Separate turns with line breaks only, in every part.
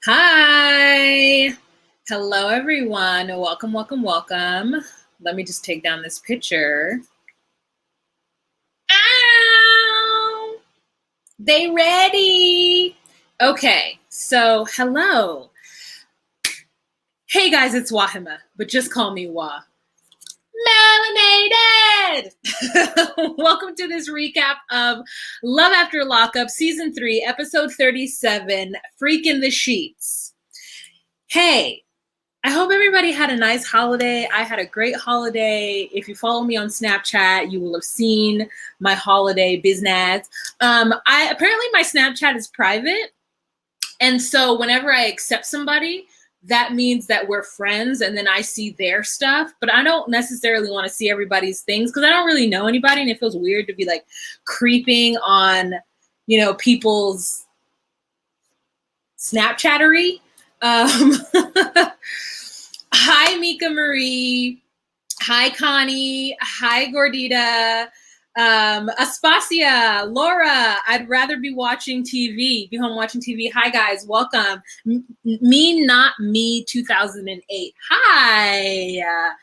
Hi. Hello, everyone. Welcome, welcome, welcome. Let me just take down this picture. Ow! They ready? Okay, so hello. Hey guys, it's Wahima, but just call me Wah. Melanated! Welcome to this recap of Love After Lockup, Season 3, Episode 37, Freak in the Sheets. Hey, I hope everybody had a nice holiday. I had a great holiday. If you follow me on Snapchat, you will have seen my holiday business. Apparently my Snapchat is private. And so whenever I accept somebody, that means that we're friends and then I see their stuff, but I don't necessarily want to see everybody's things because I don't really know anybody and it feels weird to be like creeping on, people's Snapchattery. Hi, Mika Marie. Hi, Connie. Hi, Gordita. Aspasia, Laura, I'd rather be watching TV, be home watching TV. Hi guys, welcome. Me, not me, 2008. Hi.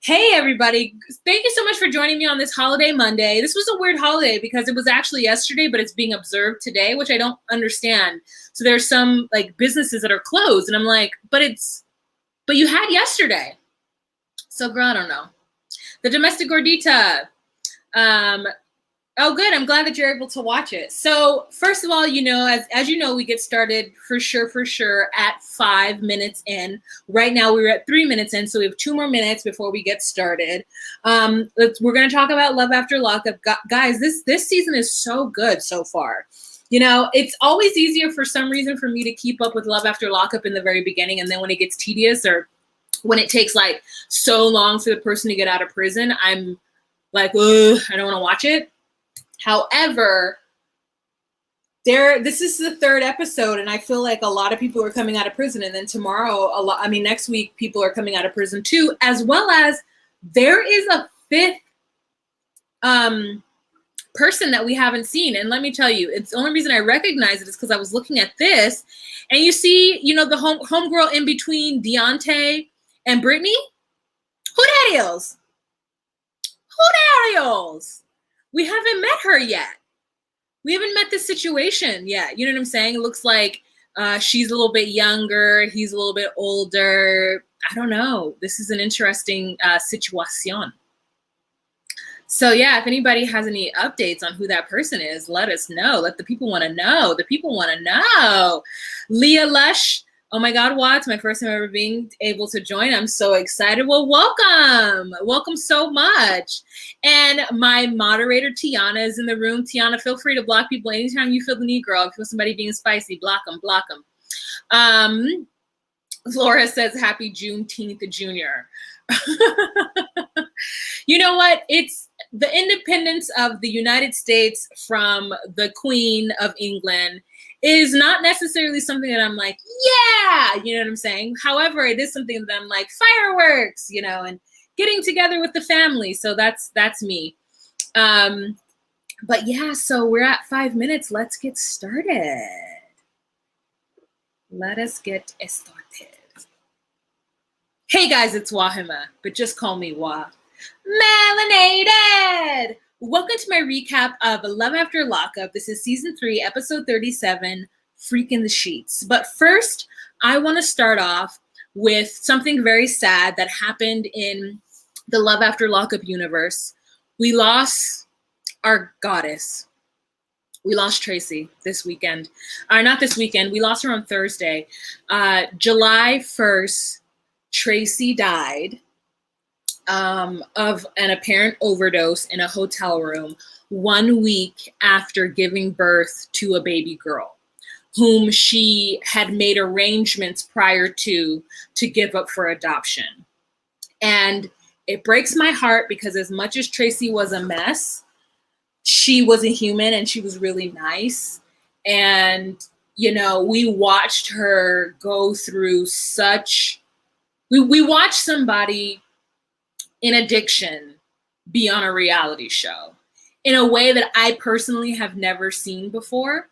Hey everybody. Thank you so much for joining me on this holiday Monday. This was a weird holiday because it was actually yesterday, but it's being observed today, which I don't understand. So there's some like businesses that are closed and I'm like, but you had yesterday. So girl, I don't know. The domestic gordita. Oh, good. I'm glad that you're able to watch it. So first of all, as you know, we get started for sure at 5 minutes in. Right now we're at 3 minutes in, so we have 2 more minutes before we get started. We're going to talk about Love After Lockup. Guys, this season is so good so far. It's always easier for some reason for me to keep up with Love After Lockup in the very beginning, and then when it gets tedious or when it takes like so long for the person to get out of prison, I'm like, ugh, I don't want to watch it. However, this is the 3rd episode, and I feel like a lot of people are coming out of prison, and then next week, people are coming out of prison too, as well as there is a 5th person that we haven't seen. And let me tell you, it's the only reason I recognize it is because I was looking at this, and you see, the homegirl in between Dante and Brittany. Who that is? Who that is? We haven't met her yet. We haven't met this situation yet. You know what I'm saying? It looks like she's a little bit younger. He's a little bit older. I don't know. This is an interesting situation. So yeah, if anybody has any updates on who that person is, let us know. Let the people want to know. The people want to know. Leah Lush. Oh my God, Watts, my first time ever being able to join. I'm so excited. Well, welcome. Welcome so much. And my moderator, Tiana, is in the room. Tiana, feel free to block people anytime you feel the need, girl. If you feel somebody being spicy, block them, block them. Laura says, happy Juneteenth, Junior. You know what? It's the independence of the United States from the Queen of England is not necessarily something that I'm like, yeah, you know what I'm saying? However, it is something that I'm like, fireworks, and getting together with the family. So that's me. But yeah, so we're at 5 minutes. Let's get started. Let us get started. Hey guys, it's Wahima, but just call me Wah. Melanated! Welcome to my recap of Love After Lockup. This is Season 3, Episode 37, Freak in the Sheets. But first, I want to start off with something very sad that happened in the Love After Lockup universe. We lost our goddess. We lost Tracy this weekend. Not this weekend. We lost her on Thursday. July 1st, Tracy died of an apparent overdose in a hotel room 1 week after giving birth to a baby girl whom she had made arrangements prior to give up for adoption. And it breaks my heart because as much as Tracy was a mess, she was a human and she was really nice. And, we watched her go through we watched somebody in addiction be on a reality show in a way that I personally have never seen before.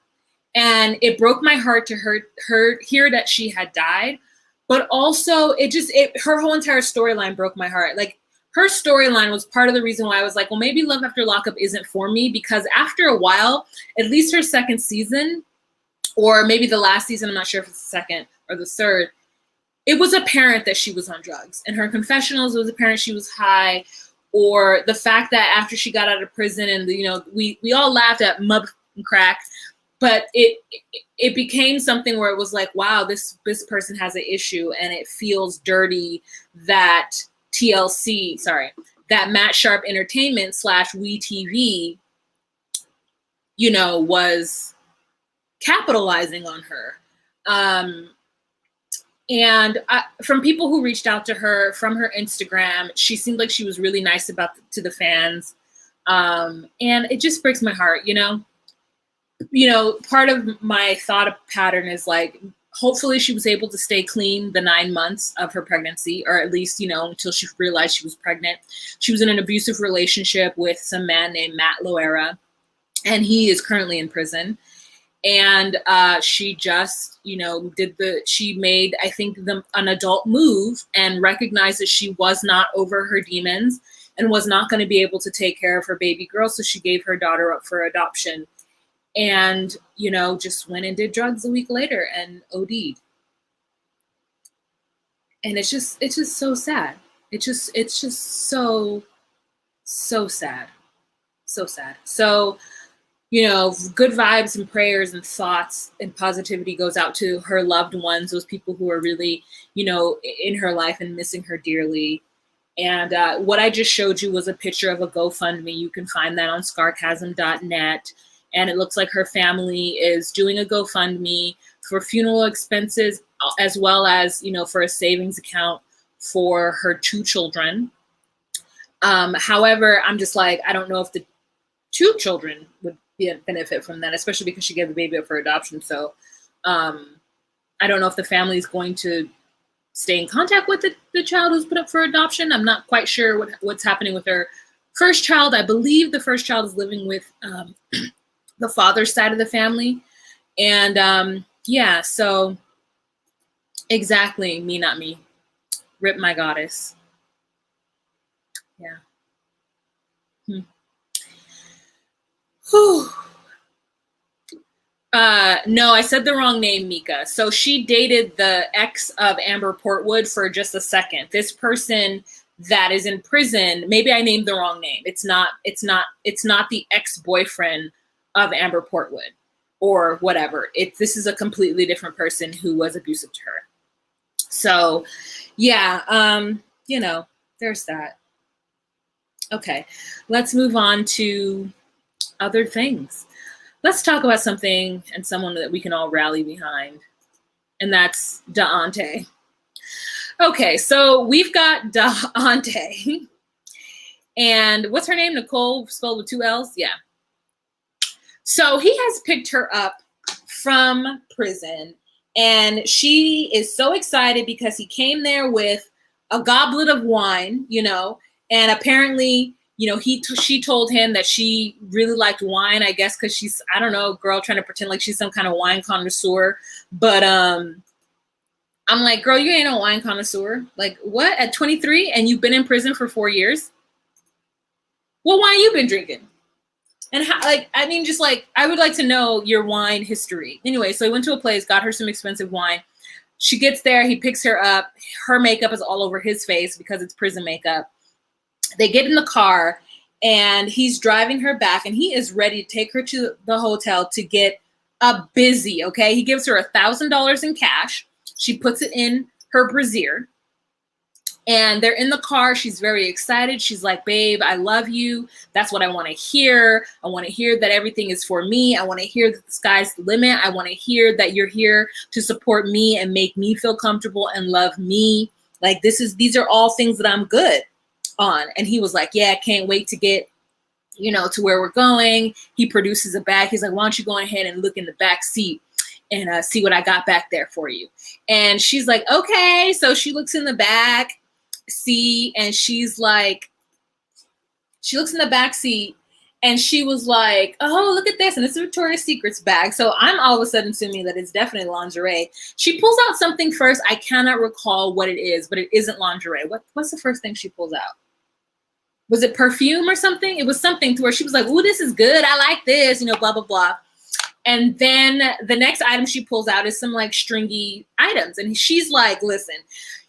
And it broke my heart to hear that she had died. But also her whole entire storyline broke my heart. Like, her storyline was part of the reason why I was like, well, maybe Love After Lockup isn't for me, because after a while, at least her second season, or maybe the last season, I'm not sure if it's the second or the third, it was apparent that she was on drugs. In her confessionals, it was apparent she was high. Or the fact that after she got out of prison, and we all laughed at mud and crack, but it became something where it was like, wow, this person has an issue, and it feels dirty that that Matt Sharp Entertainment / WeTV, was capitalizing on her. And from people who reached out to her from her Instagram, she seemed like she was really nice to the fans. And it just breaks my heart, part of my thought pattern is like, hopefully she was able to stay clean the 9 months of her pregnancy, or at least, until she realized she was pregnant. She was in an abusive relationship with some man named Matt Loera, and he is currently in prison. And she just, she made, I think, an adult move and recognized that she was not over her demons and was not going to be able to take care of her baby girl. So she gave her daughter up for adoption. And, just went and did drugs a week later and OD'd. And it's just so sad. It's just so sad. So sad. So, good vibes and prayers and thoughts and positivity goes out to her loved ones, those people who are really, in her life and missing her dearly. And what I just showed you was a picture of a GoFundMe. You can find that on scarcasm.net. And it looks like her family is doing a GoFundMe for funeral expenses, as well as, for a savings account for her 2 children. However, I'm just like, I don't know if the 2 children would benefit from that, especially because she gave the baby up for adoption. So I don't know if the family is going to stay in contact with the child who's put up for adoption. I'm not quite sure what's happening with her first child. I believe the first child is living with the father's side of the family. And so exactly, me, not me. Rip my goddess. Yeah. Whew. No, I said the wrong name, Mika. So she dated the ex of Amber Portwood for just a second. This person that is in prison, maybe I named the wrong name. It's not the ex-boyfriend of Amber Portwood or whatever. This is a completely different person who was abusive to her. So yeah, there's that. Okay, let's move on to other things. Let's talk about something and someone that we can all rally behind, and that's Dante. Okay, so we've got Dante, and what's her name? Nicole, spelled with 2 L's? Yeah. So he has picked her up from prison, and she is so excited because he came there with a goblet of wine, and apparently, she told him that she really liked wine, I guess, because she's, I don't know, girl trying to pretend like she's some kind of wine connoisseur. But I'm like, girl, you ain't no wine connoisseur. Like, what? At 23 and you've been in prison for 4 years? What wine you been drinking? And how, I would like to know your wine history. Anyway, so he went to a place, got her some expensive wine. She gets there, he picks her up. Her makeup is all over his face because it's prison makeup. They get in the car and he's driving her back, and he is ready to take her to the hotel to get a busy, okay? He gives her $1,000 in cash. She puts it in her brassiere. And they're in the car. She's very excited. She's like, babe, I love you. That's what I want to hear. I want to hear that everything is for me. I want to hear that the sky's the limit. I want to hear that you're here to support me and make me feel comfortable and love me. Like, these are all things that I'm good on. And he was like, yeah, I can't wait to get, to where we're going. He produces a bag. He's like, why don't you go ahead and look in the back seat and see what I got back there for you. And she's like, okay. So she looks in the back seat, and she's like, she looks in the back seat, And she was like, oh, look at this. And it's a Victoria's Secret's bag. So I'm all of a sudden assuming that it's definitely lingerie. She pulls out something first. I cannot recall what it is, but it isn't lingerie. What's the first thing she pulls out? Was it perfume or something? It was something to where she was like, ooh, this is good. I like this, you know, blah, blah, blah. And then the next item she pulls out is some like stringy items. And she's like, listen,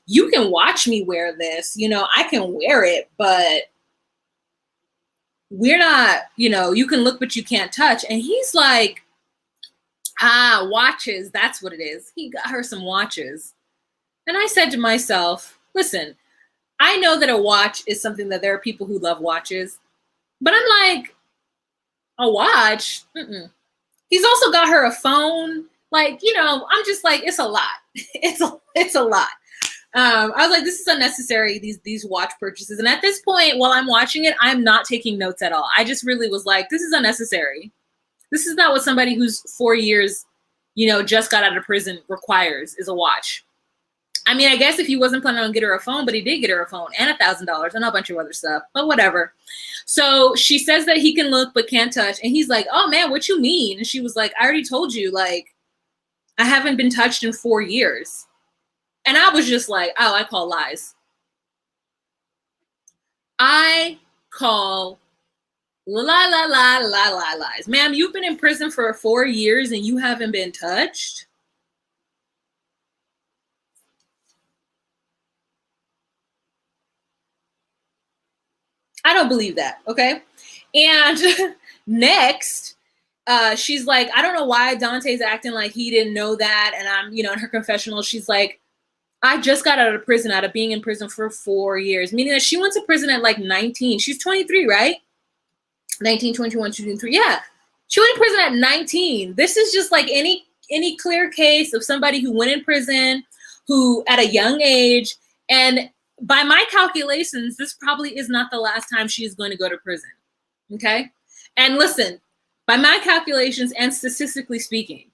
you can watch me wear this. You know, I can wear it, but we're not, you know, you can look, but you can't touch. And he's like, watches. That's what it is. He got her some watches. And I said to myself, listen, I know that a watch is something that there are people who love watches, but I'm like, a watch? Mm-mm. He's also got her a phone. Like, you know, I'm just like, it's a lot. It's a lot. I was like, this is unnecessary, these watch purchases. And at this point, while I'm watching it, I'm not taking notes at all. I just really was like, this is unnecessary. This is not what somebody who's 4 years, you know, just got out of prison requires, is a watch. I mean, I guess if he wasn't planning on getting her a phone, but he did get her a phone and $1,000 and a bunch of other stuff, but whatever. So she says that he can look but can't touch. And he's like, oh man, what you mean? And she was like, I already told you, like, I haven't been touched in 4 years. And I was just like, oh, I call lies. I call lies. Ma'am, you've been in prison for 4 years and you haven't been touched? I don't believe that, okay? And next, she's like, I don't know why Dante's acting like he didn't know that. And I'm, you know, in her confessional, she's like, I just got out of prison, out of being in prison for 4 years, meaning that she went to prison at like 19. She's 23, right? 19, 21, 23. Yeah. She went in prison at 19. This is just like any clear case of somebody who went in prison, who at a young age, and by my calculations, this probably is not the last time she is going to go to prison. Okay? And listen, by my calculations and statistically speaking,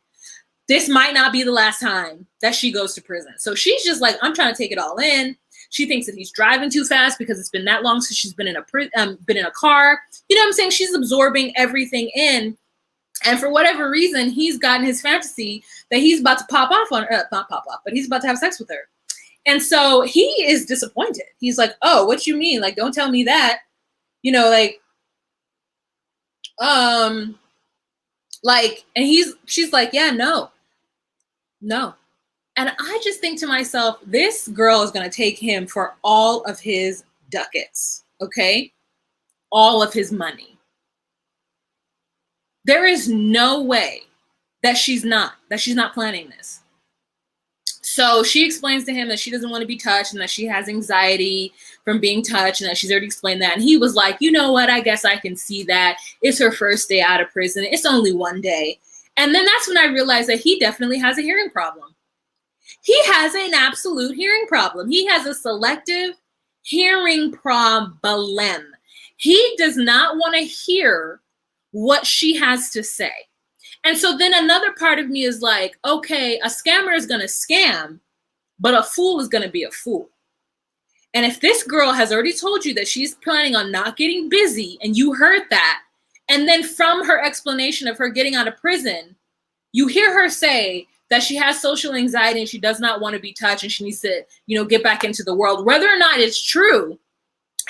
this might not be the last time that she goes to prison. So she's just like, I'm trying to take it all in. She thinks that he's driving too fast because it's been that long since she's been in a car. You know what I'm saying? She's absorbing everything in. And for whatever reason, he's gotten his fantasy that he's about to pop off on her, not pop off, but he's about to have sex with her. And so he is disappointed. He's like, oh, what you mean? Like, don't tell me that. You know, and she's like, yeah, no. And I just think to myself, this girl is going to take him for all of his ducats, okay? All of his money. There is no way that she's not planning this. So she explains to him that she doesn't want to be touched and that she has anxiety from being touched and that she's already explained that. And he was like, you know what? I guess I can see that. It's her first day out of prison. It's only one day. And then that's when I realized that he definitely has a hearing problem. He has an absolute hearing problem. He has a selective hearing problem. He does not want to hear what she has to say. And so then another part of me is like, okay, a scammer is going to scam, but a fool is going to be a fool. And if this girl has already told you that she's planning on not getting busy and you heard that, and then from her explanation of her getting out of prison, you hear her say that she has social anxiety and she does not want to be touched and she needs to, you know, get back into the world, whether or not it's true,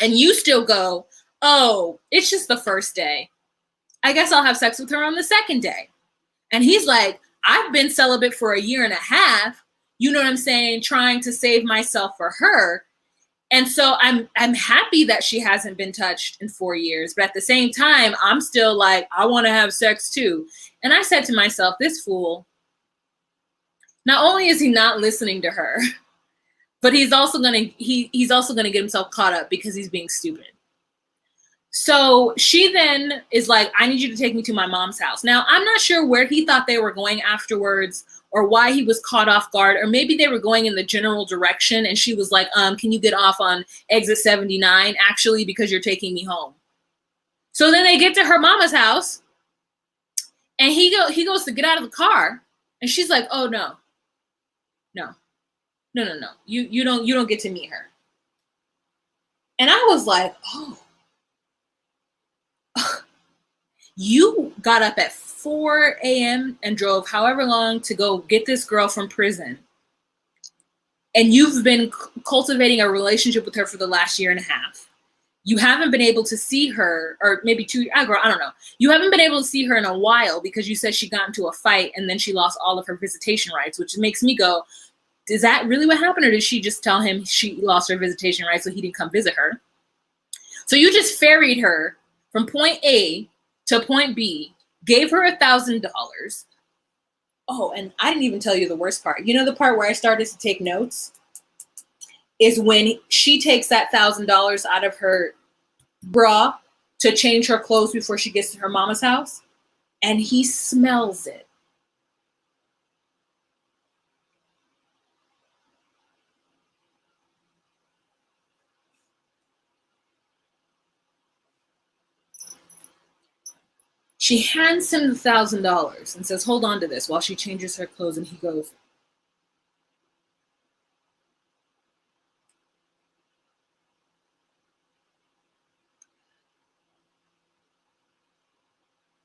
and you still go, oh, it's just the first day. I guess I'll have sex with her on the second day. And he's like, I've been celibate for 1.5 years. You know what I'm saying? Trying to save myself for her. And so I'm happy that she hasn't been touched in 4 years. But at the same time, I'm still like, I want to have sex too. And I said to myself, this fool, not only is he not listening to her, but he's also gonna get himself caught up because he's being stupid. So she then is like, I need you to take me to my mom's house. Now, I'm not sure where he thought they were going afterwards or why he was caught off guard, or maybe they were going in the general direction and she was like, can you get off on exit 79 actually because you're taking me home? So then they get to her mama's house and he goes to get out of the car and she's like, oh no. You don't get to meet her. And I was like, oh. You got up at 4 a.m. and drove however long to go get this girl from prison. And you've been cultivating a relationship with her for the last year and a half. You haven't been able to see her, or maybe I don't know. You haven't been able to see her in a while because you said she got into a fight and then she lost all of her visitation rights, which makes me go, is that really what happened? Or did she just tell him she lost her visitation rights so he didn't come visit her? So you just ferried her from point A to point B, gave her $1,000. Oh, and I didn't even tell you the worst part. You know the part where I started to take notes? Is when she takes that $1,000 out of her bra to change her clothes before she gets to her mama's house, and he smells it. She hands him the $1,000 and says, hold on to this while she changes her clothes, and he goes,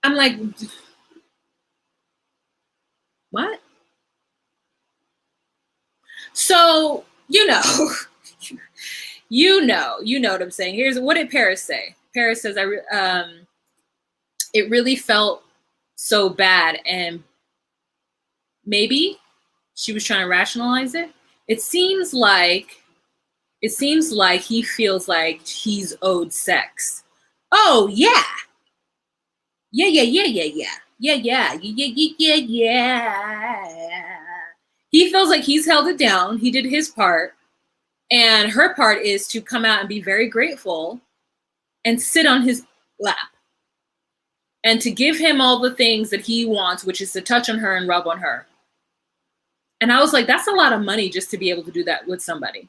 I'm like, what? So, you know what I'm saying. Here's what did Paris say? Paris says, it really felt so bad, and maybe she was trying to rationalize it. It seems like he feels like he's owed sex. Oh yeah. Yeah. He feels like he's held it down. He did his part. And her part is to come out and be very grateful and sit on his lap. And to give him all the things that he wants, which is to touch on her and rub on her. And I was like, that's a lot of money just to be able to do that with somebody.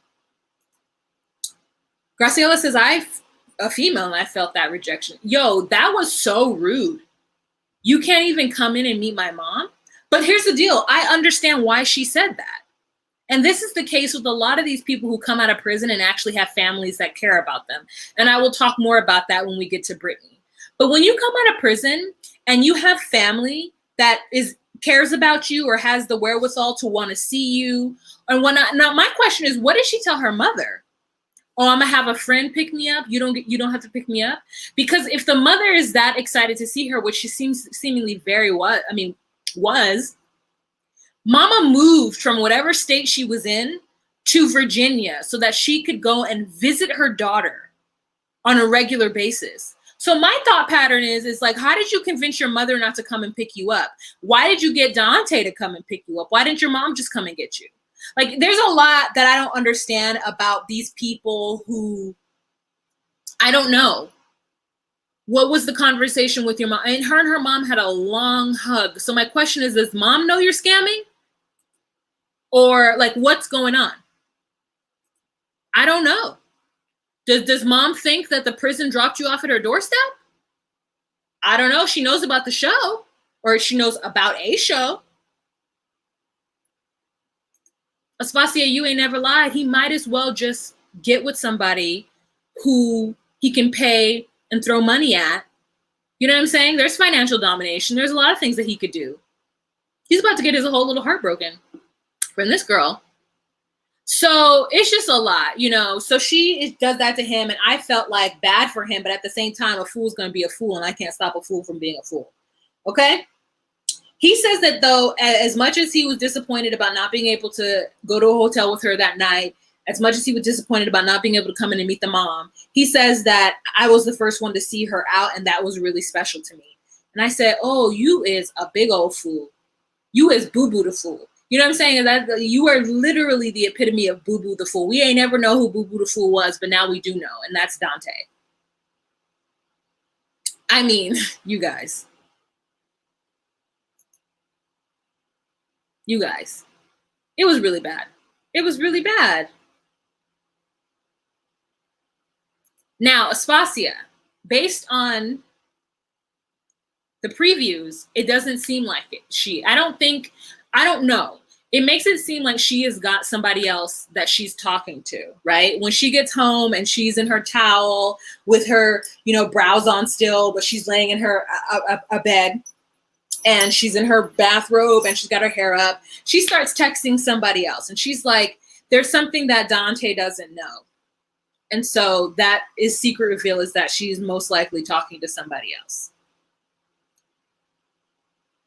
Graciela says, I'm a female and I felt that rejection. Yo, that was so rude. You can't even come in and meet my mom. But here's the deal. I understand why she said that. And this is the case with a lot of these people who come out of prison and actually have families that care about them. And I will talk more about that when we get to Brittany. But when you come out of prison and you have family that cares about you or has the wherewithal to want to see you and whatnot. Now, my question is, what did she tell her mother? Oh, I'm gonna have a friend pick me up. You don't have to pick me up. Because if the mother is that excited to see her, which she seemingly was, Mama moved from whatever state she was in to Virginia so that she could go and visit her daughter on a regular basis. So my thought pattern is like, how did you convince your mother not to come and pick you up? Why did you get Dante to come and pick you up? Why didn't your mom just come and get you? Like, there's a lot that I don't understand about these people who, I don't know. What was the conversation with your mom? And her mom had a long hug. So my question is, does mom know you're scamming? Or like, what's going on? I don't know. Does mom think that the prison dropped you off at her doorstep? I don't know. She knows about the show, or she knows about a show. Aspasia, you ain't never lied. He might as well just get with somebody who he can pay and throw money at. You know what I'm saying? There's financial domination. There's a lot of things that he could do. He's about to get his whole little heart broken from this girl. So it's just a lot, you know. So she does that to him, and I felt like bad for him, but at the same time, a fool's going to be a fool, and I can't stop a fool from being a fool. Okay? He says that, though, as much as he was disappointed about not being able to go to a hotel with her that night, as much as he was disappointed about not being able to come in and meet the mom, he says that I was the first one to see her out, and that was really special to me. And I said, oh, you is a big old fool. You is Boo-Boo the fool. You know what I'm saying? That you are literally the epitome of Boo-Boo the fool. We ain't never know who Boo-Boo the fool was, but now we do know, and that's Dante. I mean, you guys. You guys. It was really bad. It was really bad. Now, Aspasia, based on the previews, it doesn't seem like it. I don't know. it makes it seem like she has got somebody else that she's talking to, right? When she gets home and she's in her towel with her, brows on still, but she's laying in her a bed, and she's in her bathrobe and she's got her hair up, she starts texting somebody else. And she's like, there's something that Dante doesn't know. And so that is secret reveal, is that she's most likely talking to somebody else.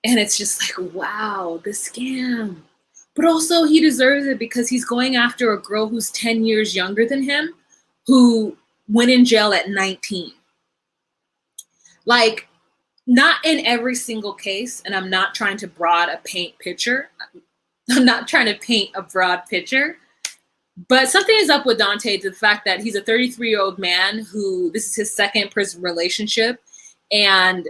And it's just like, wow, the scam. But also he deserves it because he's going after a girl who's 10 years younger than him, who went in jail at 19. Like, not in every single case, and I'm not trying to paint a broad picture, but something is up with Dante, to the fact that he's a 33-year-old man who, this is his second prison relationship, and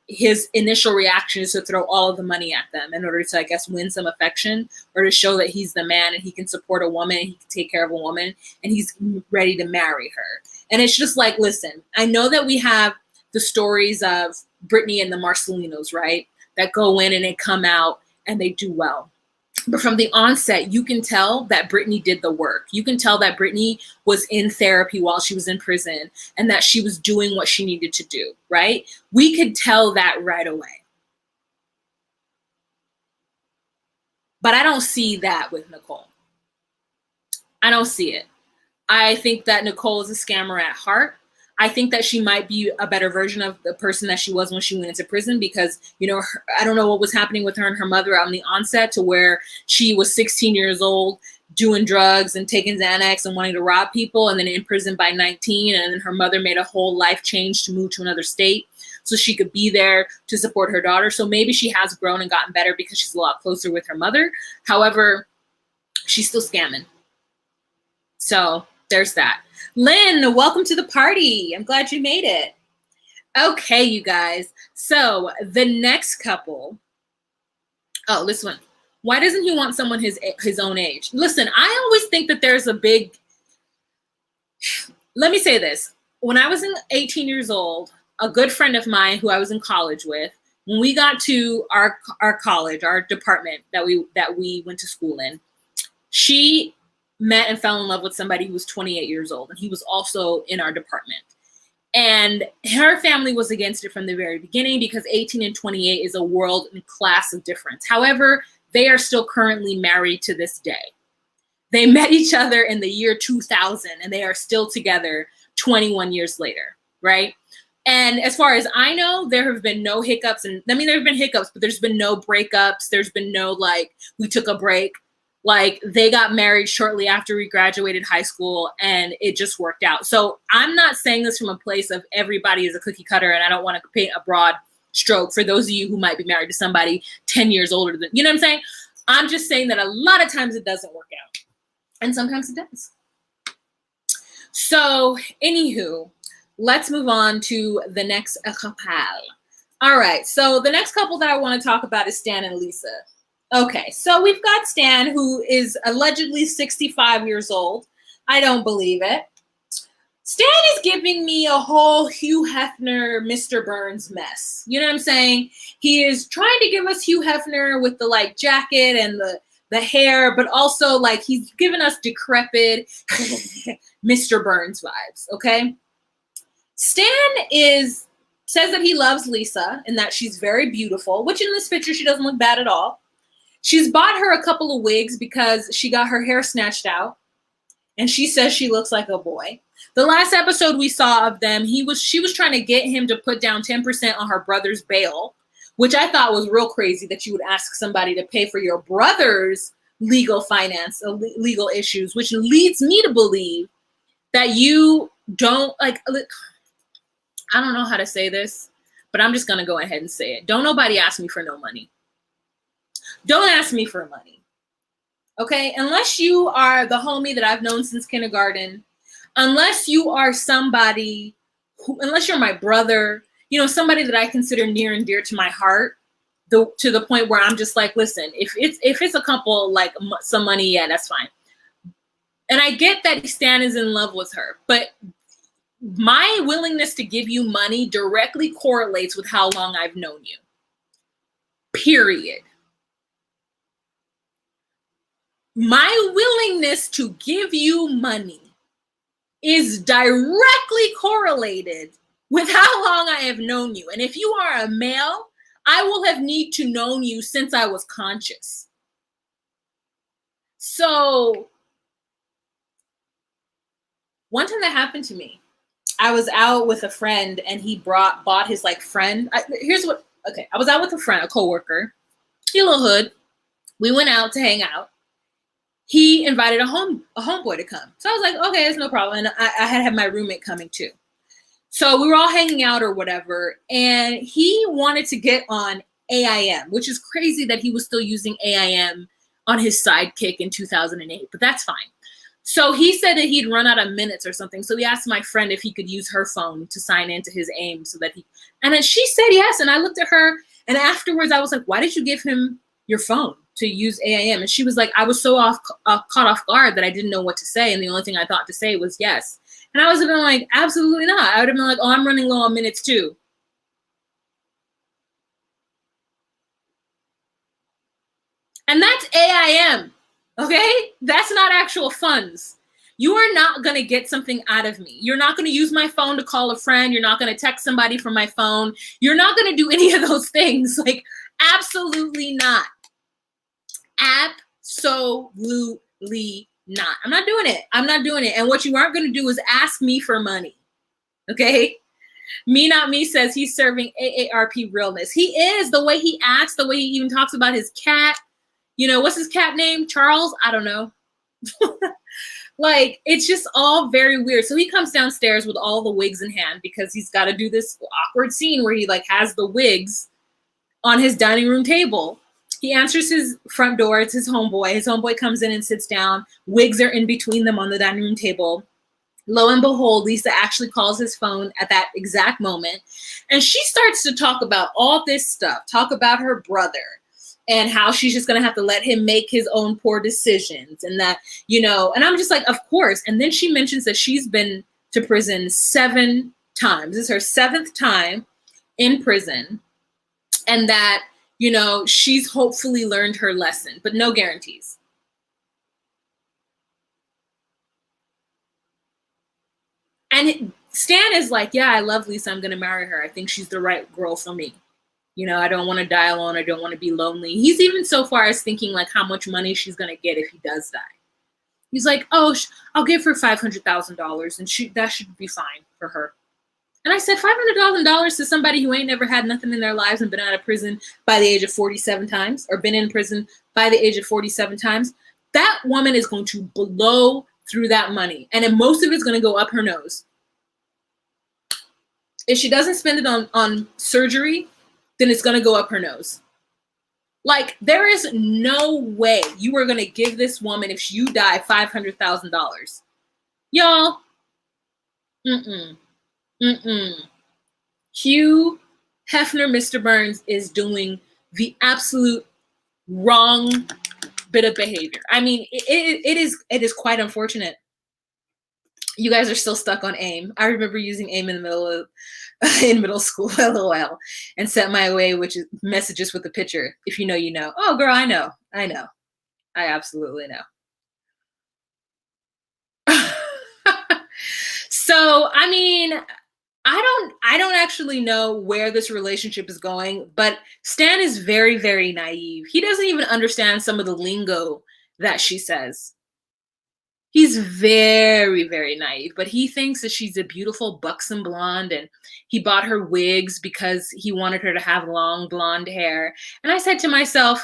his initial reaction is to throw all of the money at them in order to, I guess, win some affection, or to show that he's the man and he can support a woman, and he can take care of a woman, and he's ready to marry her. And it's just like, listen, I know that we have the stories of Brittany and the Marcelinos, right? That go in and they come out and they do well. But from the onset, you can tell that Brittany did the work. You can tell that Brittany was in therapy while she was in prison, and that she was doing what she needed to do, right? We could tell that right away. But I don't see that with Nicole. I don't see it. I think that Nicole is a scammer at heart. I think that she might be a better version of the person that she was when she went into prison, because, I don't know what was happening with her and her mother on the onset, to where she was 16 years old, doing drugs and taking Xanax and wanting to rob people, and then in prison by 19. And then her mother made a whole life change to move to another state so she could be there to support her daughter. So maybe she has grown and gotten better because she's a lot closer with her mother. However, she's still scamming. So there's that. Lynn, welcome to the party. I'm glad you made it. Okay, you guys. So the next couple. Oh, this one. Why doesn't he want someone his own age? Listen, I always think that there's a big. Let me say this. When I was 18 years old, a good friend of mine who I was in college with, when we got to our college, our department that we went to school in, she met and fell in love with somebody who was 28 years old, and he was also in our department. And her family was against it from the very beginning, because 18 and 28 is a world and class of difference. However, they are still currently married to this day. They met each other in the year 2000, and they are still together 21 years later, right? And as far as I know, there have been no hiccups. And I mean, there have been hiccups, but there's been no breakups. There's been no, we took a break. They got married shortly after we graduated high school, and it just worked out. So I'm not saying this from a place of everybody is a cookie cutter, and I don't want to paint a broad stroke for those of you who might be married to somebody 10 years older than, you know what I'm saying? I'm just saying that a lot of times it doesn't work out, and sometimes it does. So anywho, let's move on to the next couple. All right, so the next couple that I want to talk about is Stan and Lisa. Okay, so we've got Stan, who is allegedly 65 years old. I don't believe it. Stan is giving me a whole Hugh Hefner, Mr. Burns mess. You know what I'm saying? He is trying to give us Hugh Hefner with the jacket and the hair, but also he's giving us decrepit Mr. Burns vibes, okay? Stan says that he loves Lisa and that she's very beautiful, which in this picture, she doesn't look bad at all. She's bought her a couple of wigs because she got her hair snatched out, and she says she looks like a boy. The last episode we saw of them, she was trying to get him to put down 10% on her brother's bail, which I thought was real crazy, that you would ask somebody to pay for your brother's legal issues, which leads me to believe that you don't I don't know how to say this, but I'm just going to go ahead and say it. Don't nobody ask me for no money. Don't ask me for money, okay? Unless you are the homie that I've known since kindergarten, unless you are somebody unless you're my brother, somebody that I consider near and dear to my heart, to the point where I'm just like, listen, if it's a couple, some money, yeah, that's fine. And I get that Stan is in love with her, but my willingness to give you money directly correlates with how long I've known you. Period. my willingness to give you money is directly correlated with how long I have known you. And if you are a male, I will have need to known you since I was conscious. So one time that happened to me, I was out with a friend and he bought his like friend. I was out with a friend, a coworker, he a little hood. We went out to hang out. He invited a homeboy to come. So I was like, okay, it's no problem. And I had my roommate coming too. So we were all hanging out or whatever. And he wanted to get on AIM, which is crazy that he was still using AIM on his sidekick in 2008, but that's fine. So he said that he'd run out of minutes or something. So he asked my friend if he could use her phone to sign into his AIM so that and then she said yes. And I looked at her and afterwards I was like, why did you give him your phone to use AIM? And she was like, I was so caught off guard that I didn't know what to say. And the only thing I thought to say was yes. And I was been like, absolutely not. I would have been like, oh, I'm running low on minutes too. And that's AIM, okay? That's not actual funds. You are not going to get something out of me. You're not going to use my phone to call a friend. You're not going to text somebody from my phone. You're not going to do any of those things. Like, absolutely not. Absolutely not. I'm not doing it. I'm not doing it. And what you aren't going to do is ask me for money, okay? Me Not Me says he's serving AARP realness. He is. The way he acts, the way he even talks about his cat. You know, what's his cat name? Charles? I don't know. Like, it's just all very weird. So he comes downstairs with all the wigs in hand because he's got to do this awkward scene where he like has the wigs on his dining room table. He answers his front door. It's his homeboy. His homeboy comes in and sits down. Wigs are in between them on the dining room table. Lo and behold, Lisa actually calls his phone at that exact moment. And she starts to talk about all this stuff, talk about her brother and how she's just going to have to let him make his own poor decisions. And that, you know, and I'm just like, of course. And then she mentions that she's been to prison 7 times. This is her 7th time in prison. And that, you know, she's hopefully learned her lesson, but no guarantees. And Stan is like, yeah, I love Lisa. I'm going to marry her. I think she's the right girl for me. You know, I don't want to die alone. I don't want to be lonely. He's even so far as thinking like how much money she's going to get if he does die. He's like, oh, I'll give her $500,000 and that should be fine for her. And I said, $500,000 to somebody who ain't never had nothing in their lives and been out of prison by the age of 47 times or been in prison by the age of 47 times. That woman is going to blow through that money. And then most of it's going to go up her nose. If she doesn't spend it on surgery, then it's going to go up her nose. Like, there is no way you are going to give this woman, if you die, $500,000. Y'all, Hugh Hefner, Mr. Burns, is doing the absolute wrong bit of behavior. I mean, it is quite unfortunate. You guys are still stuck on AIM. I remember using AIM in middle school, LOL, and sent my way, which is messages with a picture. If you know, you know. Oh, girl, I know. I absolutely know. So, I mean, I don't actually know where this relationship is going, but Stan is very, very naive. He doesn't even understand some of the lingo that she says. He's very, very naive, but he thinks that she's a beautiful, buxom blonde, and he bought her wigs because he wanted her to have long blonde hair. And I said to myself,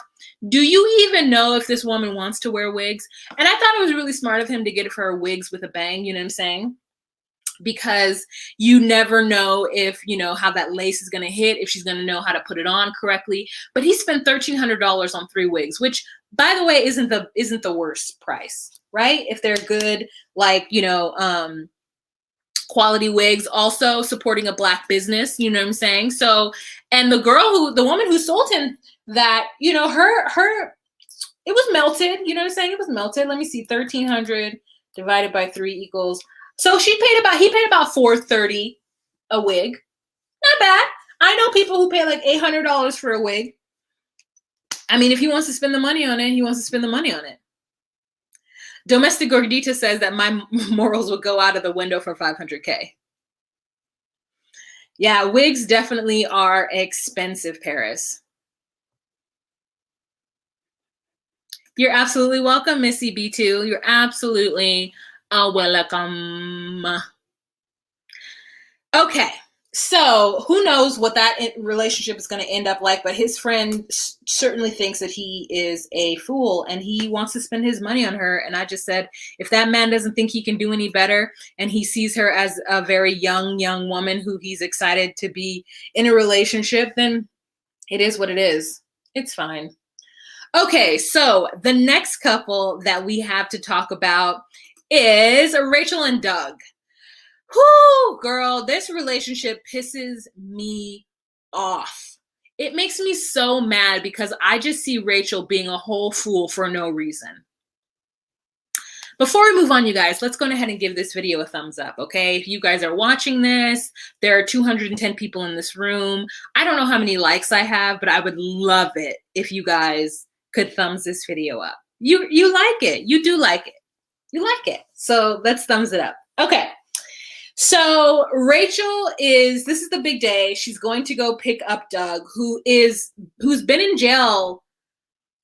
do you even know if this woman wants to wear wigs? And I thought it was really smart of him to get her wigs with a bang, you know what I'm saying? Because you never know if, you know, how that lace is going to hit, if she's going to know how to put it on correctly. But he spent $1,300 on 3 wigs, which, by the way, isn't the worst price, right? If they're good, like, you know, quality wigs, also supporting a Black business, you know what I'm saying? So, and the woman who sold him that, you know, it was melted, you know what I'm saying? It was melted. Let me see, 1,300 divided by 3 equals. So he paid about $430 a wig. Not bad. I know people who pay like $800 for a wig. I mean, if he wants to spend the money on it, he wants to spend the money on it. Domestic Gordita says that my morals would go out of the window for 500K. Yeah, wigs definitely are expensive, Paris. You're absolutely welcome, Missy B2. You're absolutely welcome. Okay, so who knows what that relationship is going to end up like, but his friend certainly thinks that he is a fool and he wants to spend his money on her. And I just said, if that man doesn't think he can do any better and he sees her as a very young woman who he's excited to be in a relationship, then it is what it is. It's fine. Okay, so the next couple that we have to talk about is Rachel and Doug. Whoo, girl, this relationship pisses me off. It makes me so mad because I just see Rachel being a whole fool for no reason. Before we move on, you guys, let's go ahead and give this video a thumbs up, okay? If you guys are watching this, there are 210 people in this room. I don't know how many likes I have, but I would love it if you guys could thumbs this video up. You like it. You do like it. You like it. So let's thumbs it up. Okay. So Rachel this is the big day. She's going to go pick up Doug, who's been in jail.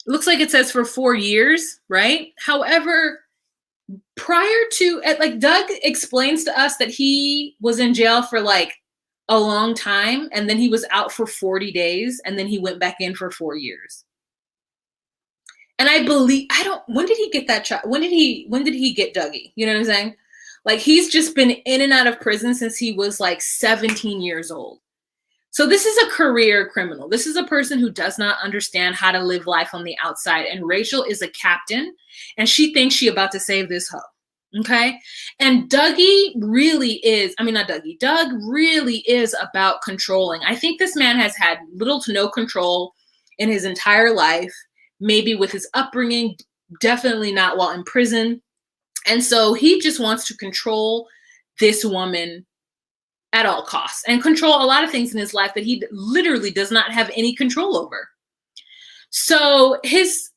Looks like it says for 4 years, right? However, prior to, like, Doug explains to us that he was in jail for like a long time, and then he was out for 40 days, and then he went back in for 4 years. And when did he get that child? When did he get Dougie? You know what I'm saying? Like, he's just been in and out of prison since he was like 17 years old. So this is a career criminal. This is a person who does not understand how to live life on the outside. And Rachel is a captain, and she thinks she's about to save this hoe. Okay. And Dougie really is, Doug really is about controlling. I think this man has had little to no control in his entire life, maybe with his upbringing, definitely not while in prison. And so he just wants to control this woman at all costs and control a lot of things in his life that he literally does not have any control over. So his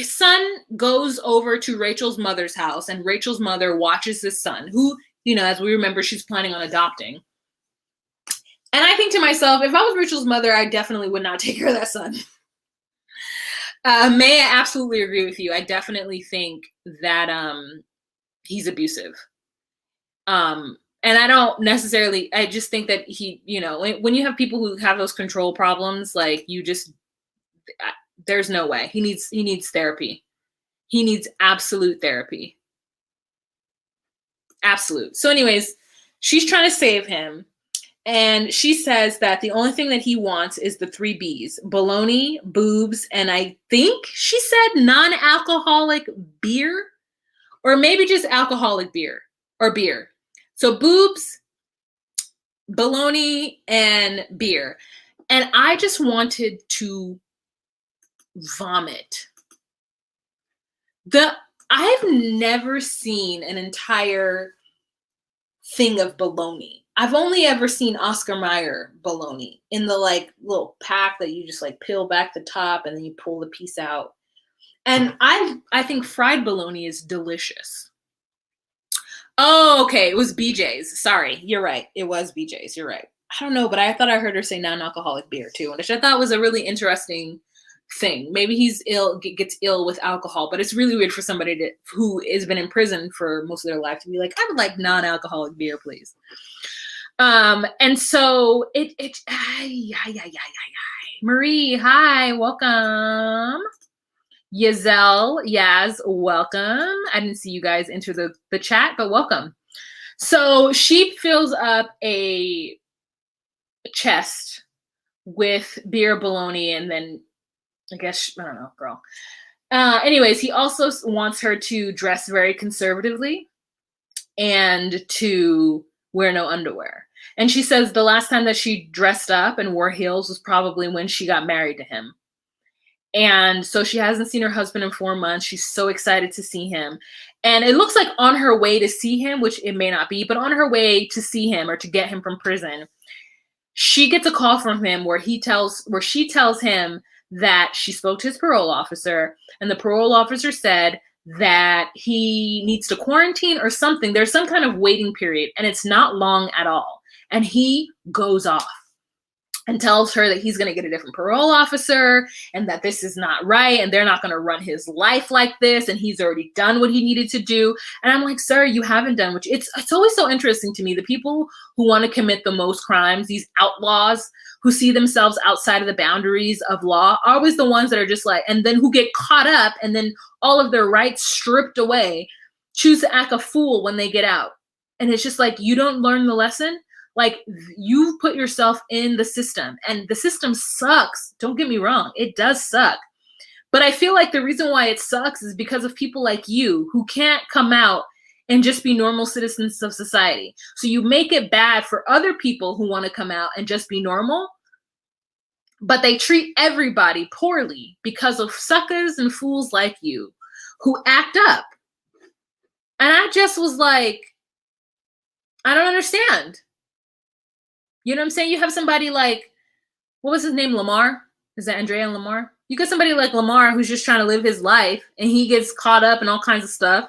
son goes over to Rachel's mother's house, and Rachel's mother watches his son, who, as we remember, she's planning on adopting. And I think to myself, if I was Rachel's mother, I definitely would not take care of that son. May, I absolutely agree with you. I definitely think that he's abusive. And I don't necessarily, I just think that he, when you have people who have those control problems, like, there's no way. He needs therapy. He needs absolute therapy. Absolute. So anyways, she's trying to save him. And she says that the only thing that he wants is the 3 B's: bologna, boobs, and I think she said non-alcoholic beer, or maybe just alcoholic beer or beer. So boobs, bologna, and beer. And I just wanted to vomit. I've never seen an entire thing of bologna. I've only ever seen Oscar Mayer bologna in the like little pack that you just like peel back the top and then you pull the piece out. And I think fried bologna is delicious. Oh, okay. It was BJ's. Sorry. You're right. It was BJ's. You're right. I don't know, but I thought I heard her say non-alcoholic beer too, which I thought was a really interesting thing. Maybe he's gets ill with alcohol, but it's really weird for somebody who has been in prison for most of their life to be like, I would like non-alcoholic beer, please. And so Marie, hi, welcome. Yaz, welcome. I didn't see you guys enter the chat, but welcome. So she fills up a chest with beer, bologna, and then I guess, I don't know, girl. Anyways, he also wants her to dress very conservatively and to wear no underwear. And she says the last time that she dressed up and wore heels was probably when she got married to him. And so she hasn't seen her husband in 4 months. She's so excited to see him. And it looks like on her way to see him, which it may not be, but on her way to see him or to get him from prison, she gets a call from him where she tells him that she spoke to his parole officer, and the parole officer said that he needs to quarantine or something. There's some kind of waiting period, and it's not long at all. And he goes off and tells her that he's going to get a different parole officer and that this is not right and they're not going to run his life like this, and he's already done what he needed to do. And I'm like, sir, you haven't done what it's always so interesting to me. The people who want to commit the most crimes, these outlaws who see themselves outside of the boundaries of law, are always the ones that are just like, and then who get caught up and then all of their rights stripped away, choose to act a fool when they get out. And it's just like, you don't learn the lesson. Like, you've put yourself in the system, and the system sucks. Don't get me wrong. It does suck. But I feel like the reason why it sucks is because of people like you who can't come out and just be normal citizens of society. So you make it bad for other people who want to come out and just be normal, but they treat everybody poorly because of suckers and fools like you who act up. And I just was like, I don't understand. You know what I'm saying? You have somebody like, what was his name? Lamar? Is that Andrea and Lamar? You got somebody like Lamar who's just trying to live his life and he gets caught up in all kinds of stuff.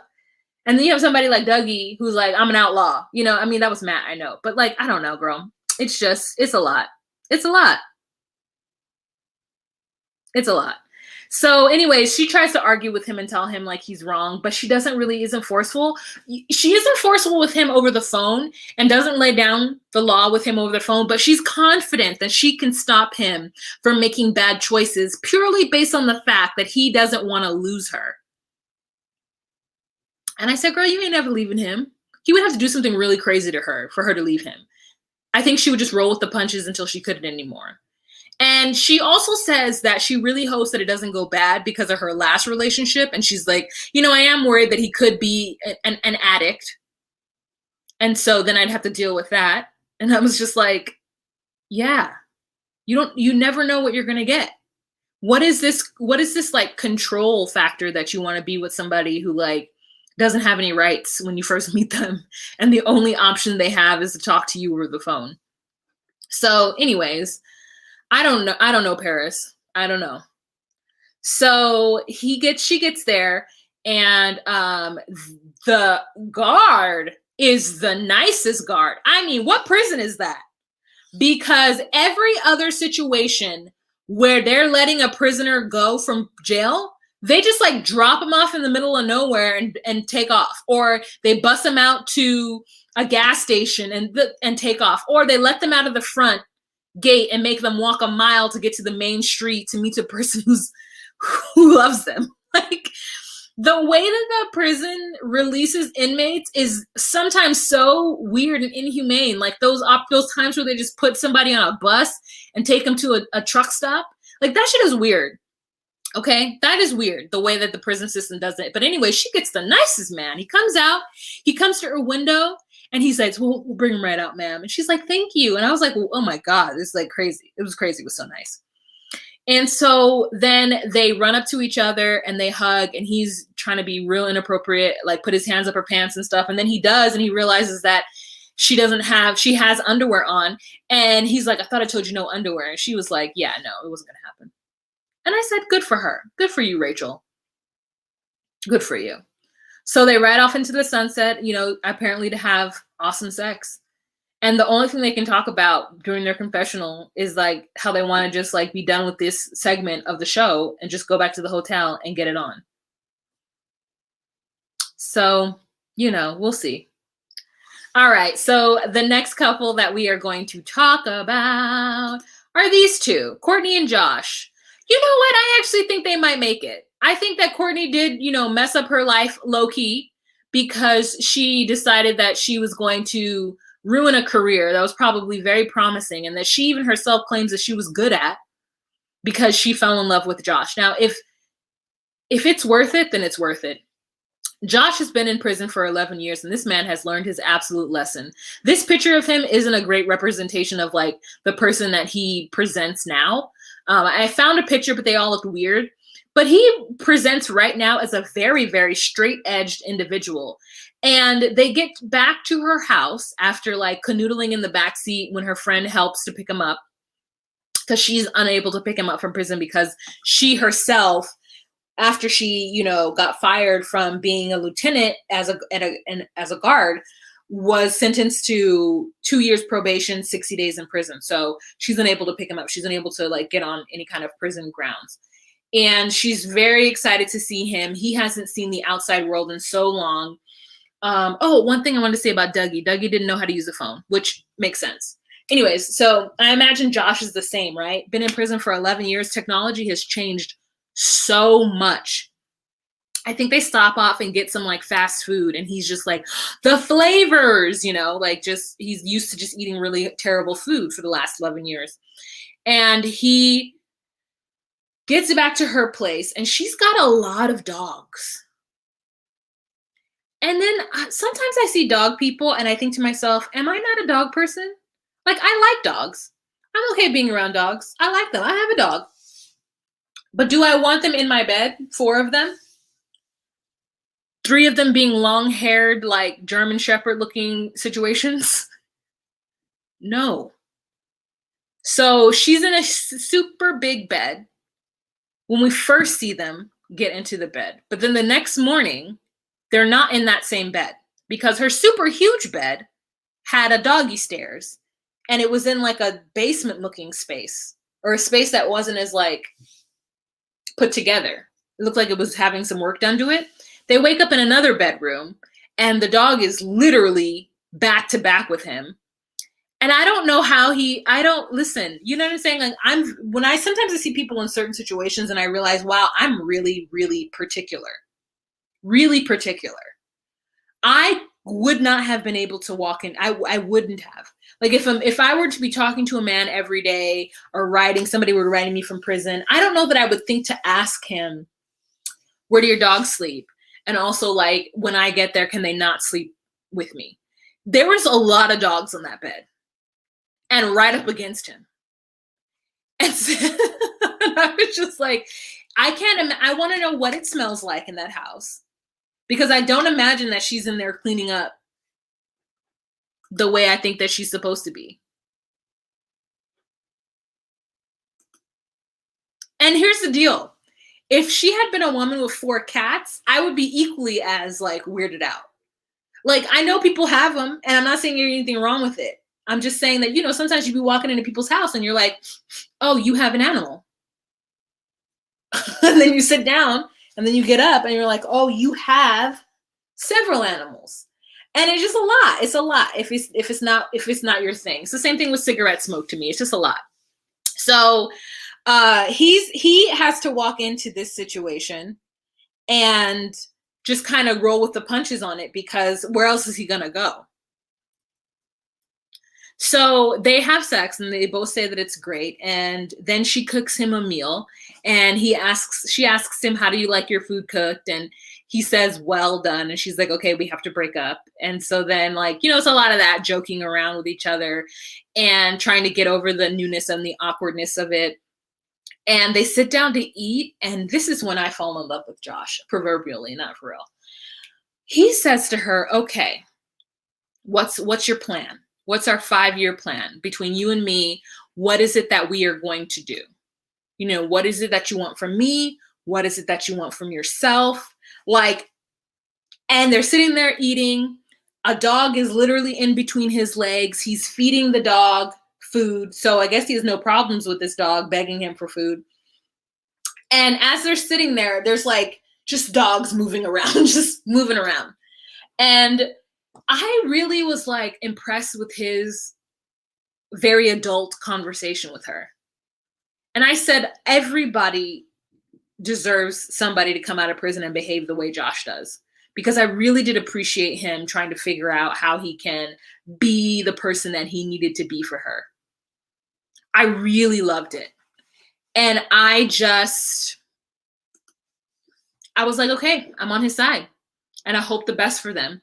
And then you have somebody like Dougie who's like, I'm an outlaw. You know, I mean, that was Matt, I know. But like, I don't know, girl. It's just, it's a lot. It's a lot. It's a lot. So anyways, she tries to argue with him and tell him like he's wrong, but she isn't forceful. She isn't forceful with him over the phone and doesn't lay down the law with him over the phone, but she's confident that she can stop him from making bad choices purely based on the fact that he doesn't want to lose her. And I said, girl, you ain't never leaving him. He would have to do something really crazy to her for her to leave him. I think she would just roll with the punches until she couldn't anymore. And she also says that she really hopes that it doesn't go bad because of her last relationship. And she's like, you know, I am worried that he could be an addict. And so then I'd have to deal with that. And I was just like, yeah, you never know what you're going to get. What is this like control factor that you want to be with somebody who like doesn't have any rights when you first meet them? And the only option they have is to talk to you over the phone. So anyways, I don't know, Paris. I don't know. So she gets there, and the guard is the nicest guard. I mean, what prison is that? Because every other situation where they're letting a prisoner go from jail, they just like drop him off in the middle of nowhere and take off, or they bus them out to a gas station and take off, or they let them out of the front gate and make them walk a mile to get to the main street to meet a person who loves them. Like, the way that the prison releases inmates is sometimes so weird and inhumane. Like those times where they just put somebody on a bus and take them to a truck stop. Like, that shit is weird. Okay, that is weird, the way that the prison system does it. But anyway, she gets the nicest man. He comes out, he comes to her window, and he says, we'll bring him right out, ma'am. And she's like, thank you. And I was like, well, oh my God, this is like crazy. It was crazy. It was so nice. And so then they run up to each other and they hug, and he's trying to be real inappropriate, like put his hands up her pants and stuff. And then he does, and he realizes that she has underwear on. And he's like, I thought I told you no underwear. And she was like, yeah, no, it wasn't going to happen. And I said, good for her. Good for you, Rachel. Good for you. So they ride off into the sunset, you know, apparently to have awesome sex. And the only thing they can talk about during their confessional is like how they want to just like be done with this segment of the show and just go back to the hotel and get it on. So, you know, we'll see. All right. So the next couple that we are going to talk about are these two, Courtney and Josh. You know what? I actually think they might make it. I think that Courtney did, you know, mess up her life low key because she decided that she was going to ruin a career that was probably very promising and that she even herself claims that she was good at because she fell in love with Josh. Now, if it's worth it, then it's worth it. Josh has been in prison for 11 years, and this man has learned his absolute lesson. This picture of him isn't a great representation of like the person that he presents now. I found a picture, but they all look weird. But he presents right now as a very, very straight-edged individual. And they get back to her house after like canoodling in the backseat when her friend helps to pick him up because she's unable to pick him up from prison because she herself after she, got fired from being a lieutenant as a guard, was sentenced to 2 years probation, 60 days in prison. So she's unable to pick him up. She's unable to like get on any kind of prison grounds. And she's very excited to see him. He hasn't seen the outside world in so long. One thing I wanted to say about Dougie. Dougie didn't know how to use a phone, which makes sense. Anyways, so I imagine Josh is the same, right? Been in prison for 11 years. Technology has changed so much. I think they stop off and get some like fast food, and he's just like, the flavors, like just, he's used to just eating really terrible food for the last 11 years. And he gets back to her place, and she's got a lot of dogs. And then sometimes I see dog people and I think to myself, am I not a dog person? Like, I like dogs. I'm okay being around dogs. I like them. I have a dog. But do I want them in my bed? 4 of them? 3 of them being long-haired, like German Shepherd-looking situations? No. So she's in a super big bed when we first see them get into the bed. But then the next morning, they're not in that same bed because her super huge bed had a doggy stairs, and it was in like a basement-looking space, or a space that wasn't as like put together. It looked like it was having some work done to it. They wake up in another bedroom, and the dog is literally back to back with him. And I don't know how listen, you know what I'm saying? Like, sometimes I see people in certain situations and I realize, wow, I'm really, really particular. Really particular. I would not have been able to walk in. I wouldn't have. Like, if I were to be talking to a man every day, or somebody were writing me from prison, I don't know that I would think to ask him, where do your dogs sleep? And also, like, when I get there, can they not sleep with me? There was a lot of dogs on that bed, and right up against him. And so, I was just like, I want to know what it smells like in that house, because I don't imagine that she's in there cleaning up the way I think that she's supposed to be. And here's the deal. If she had been a woman with 4 cats, I would be equally as like weirded out. Like, I know people have them, and I'm not saying there's anything wrong with it. I'm just saying that, sometimes you be walking into people's house and you're like, oh, you have an animal. And then you sit down, and then you get up and you're like, oh, you have several animals. And it's just a lot. It's a lot if it's not your thing. It's the same thing with cigarette smoke to me. It's just a lot. So he has to walk into this situation and just kind of roll with the punches on it, because where else is he gonna go? So they have sex, and they both say that it's great. And then she cooks him a meal, and she asks him, how do you like your food cooked? And he says, well done. And she's like, okay, we have to break up. And so then, like, it's a lot of that joking around with each other and trying to get over the newness and the awkwardness of it. And they sit down to eat. And this is when I fall in love with Josh, proverbially, not for real. He says to her, okay, what's your plan? What's our 5-year plan between you and me? What is it that we are going to do? What is it that you want from me? What is it that you want from yourself? Like, and they're sitting there eating. A dog is literally in between his legs. He's feeding the dog food. So I guess he has no problems with this dog begging him for food. And as they're sitting there, there's like just dogs moving around, just moving around. And I really was like impressed with his very adult conversation with her. And I said, everybody deserves somebody to come out of prison and behave the way Josh does, because I really did appreciate him trying to figure out how he can be the person that he needed to be for her. I really loved it. And I was like, okay, I'm on his side, and I hope the best for them.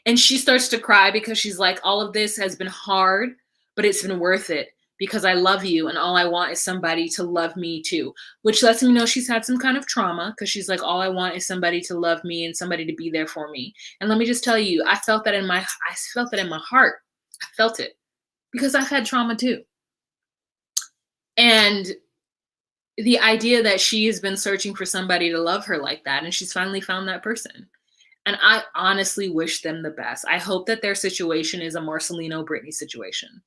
And she starts to cry because she's like, all of this has been hard, but it's been worth it, because I love you, and all I want is somebody to love me too, which lets me know she's had some kind of trauma, because she's like, all I want is somebody to love me and somebody to be there for me. And let me just tell you, I felt that in my heart. I felt it because I've had trauma too. And the idea that she has been searching for somebody to love her like that, and she's finally found that person. And I honestly wish them the best. I hope that their situation is a Marcelino Brittany situation.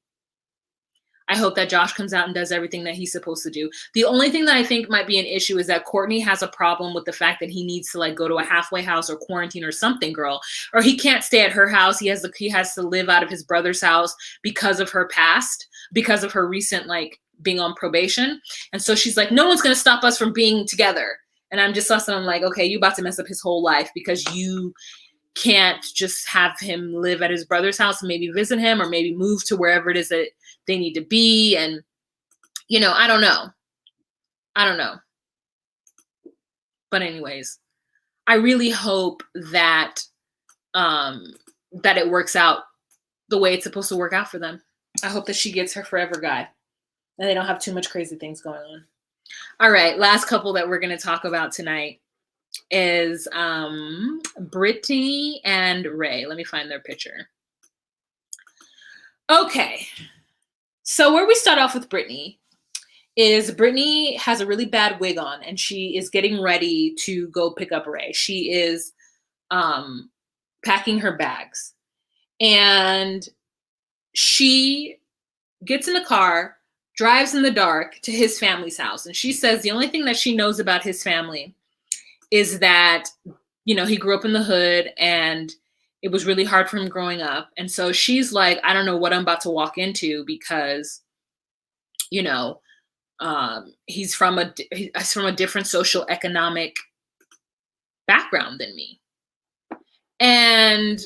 I hope that Josh comes out and does everything that he's supposed to do. The only thing that I think might be an issue is that Courtney has a problem with the fact that he needs to like go to a halfway house or quarantine or something, girl, or he can't stay at her house. He has to live out of his brother's house because of her past, because of her recent like being on probation. And so she's like, no one's going to stop us from being together. And I'm just listening. I'm like, okay, you about to mess up his whole life because you can't just have him live at his brother's house and maybe visit him or maybe move to wherever it is that they need to be. And, you know, I don't know. But anyways, I really hope that, that it works out the way it's supposed to work out for them. I hope that she gets her forever guy and they don't have too much crazy things going on. All right. Last couple that we're going to talk about tonight is Brittany and Ray. Let me find their picture. Okay. So where we start off with Brittany is Brittany has a really bad wig on and she is getting ready to go pick up Ray. She is packing her bags and she gets in the car, drives in the dark to his family's house. And she says the only thing that she knows about his family is that, you know, he grew up in the hood and it was really hard for him growing up. And so she's like, I don't know what I'm about to walk into because, you know, he's from a different social economic background than me. And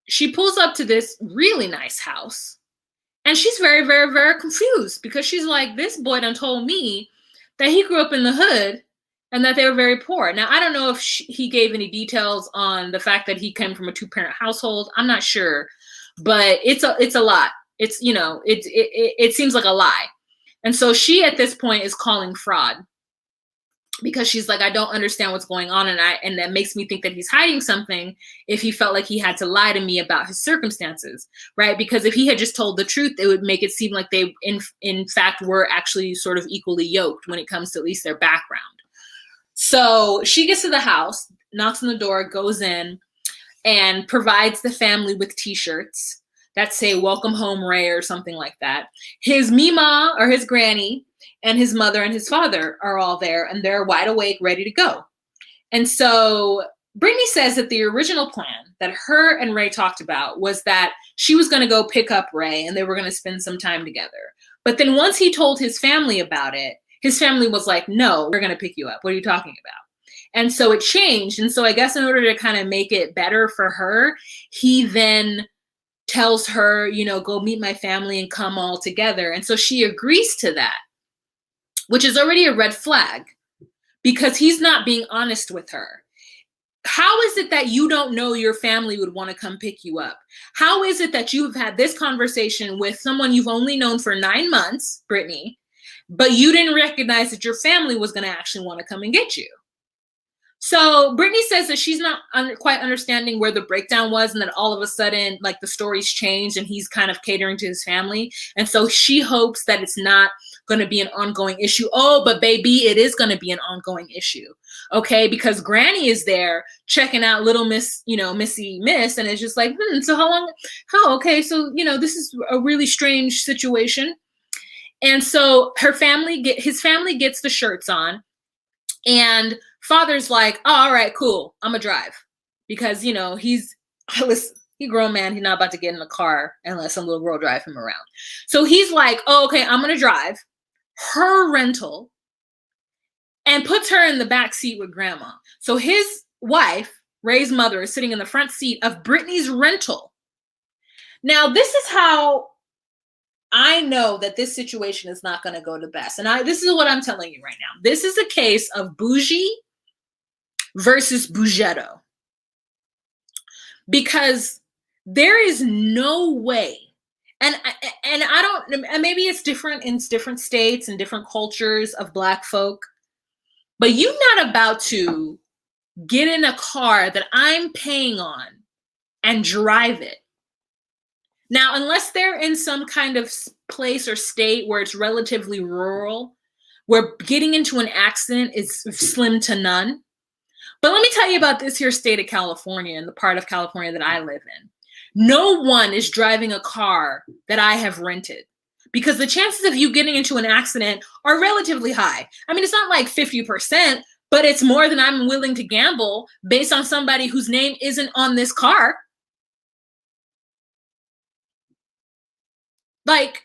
she pulls up to this really nice house. And she's very, very, very confused because she's like, this boy done told me that he grew up in the hood and that they were very poor. Now, I don't know if he gave any details on the fact that he came from a 2-parent household. I'm not sure, but it's a lot. It's, you know, it seems like a lie. And so she at this point is calling fraud because she's like, I don't understand what's going on. And that makes me think that he's hiding something if he felt like he had to lie to me about his circumstances, right? Because if he had just told the truth, it would make it seem like they, in fact, were actually sort of equally yoked when it comes to at least their background. So she gets to the house, knocks on the door, goes in, and provides the family with t-shirts that say, welcome home, Ray, or something like that. His Mima, or his granny, and his mother and his father are all there, and they're wide awake, ready to go. And so Brittany says that the original plan that her and Ray talked about was that she was going to go pick up Ray, and they were going to spend some time together. But then once he told his family about it, his family was like, no, we're going to pick you up. What are you talking about? And so it changed. And so I guess in order to kind of make it better for her, he then tells her, you know, go meet my family and come all together. And so she agrees to that, which is already a red flag because he's not being honest with her. How is it that you don't know your family would want to come pick you up? How is it that you've had this conversation with someone you've only known for 9 months, Brittany, but you didn't recognize that your family was going to actually want to come and get you? So Brittany says that she's not quite understanding where the breakdown was and that all of a sudden, like, the story's changed and he's kind of catering to his family. And so she hopes that it's not going to be an ongoing issue. Oh, but baby, it is going to be an ongoing issue. Okay, because Granny is there checking out little Miss, you know, Missy Miss, and it's just like, so how long? Oh, okay, so, you know, this is a really strange situation. And so his family gets the shirts on, and father's like, oh, all right, cool, I'm gonna drive. Because, you know, he's a grown man, he's not about to get in the car and let some little girl drive him around. So he's like, oh, okay, I'm gonna drive her rental and puts her in the back seat with grandma. So his wife, Ray's mother, is sitting in the front seat of Brittany's rental. Now, this is how I know that this situation is not going to go the best. And this is what I'm telling you right now. This is a case of bougie versus bougetto. Because there is no way, and I don't, maybe it's different in different states and different cultures of Black folk, but you're not about to get in a car that I'm paying on and drive it. Now, unless they're in some kind of place or state where it's relatively rural, where getting into an accident is slim to none. But let me tell you about this here state of California and the part of California that I live in. No one is driving a car that I have rented because the chances of you getting into an accident are relatively high. I mean, it's not like 50%, but it's more than I'm willing to gamble based on somebody whose name isn't on this car. Like,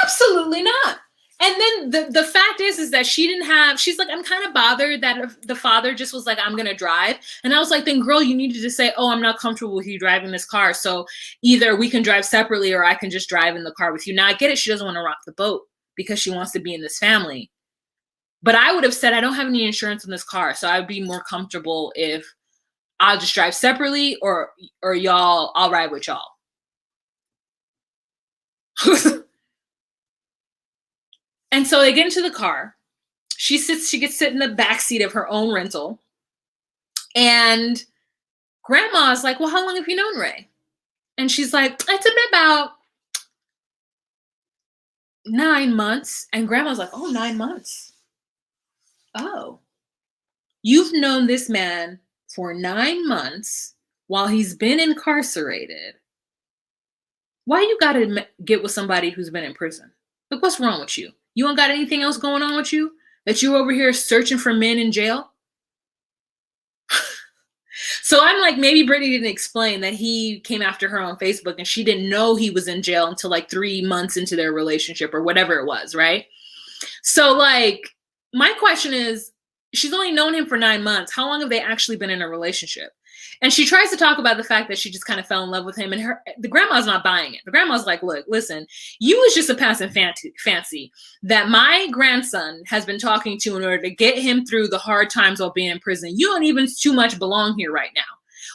absolutely not. And then the fact is that she's like, I'm kind of bothered that the father just was like, I'm going to drive. And I was like, then girl, you needed to say, oh, I'm not comfortable with you driving this car. So either we can drive separately or I can just drive in the car with you. Now I get it. She doesn't want to rock the boat because she wants to be in this family. But I would have said, I don't have any insurance on this car. So I'd be more comfortable if I'll just drive separately or y'all, I'll ride with y'all. And so they get into the car. She gets to sit in the back seat of her own rental. And grandma's like, well, how long have you known Ray? And she's like, it's been about 9 months. And grandma's like, oh, 9 months. Oh, you've known this man for 9 months while he's been incarcerated. Why you gotta get with somebody who's been in prison? Like, what's wrong with you? You don't got anything else going on with you? That you're over here searching for men in jail? So I'm like, maybe Brittany didn't explain that he came after her on Facebook and she didn't know he was in jail until like 3 months into their relationship or whatever it was, right? So like, my question is, she's only known him for 9 months. How long have they actually been in a relationship? And she tries to talk about the fact that she just kind of fell in love with him, and the grandma's not buying it. The grandma's like, look, listen, you was just a passing fancy that my grandson has been talking to in order to get him through the hard times while being in prison. You don't even too much belong here right now.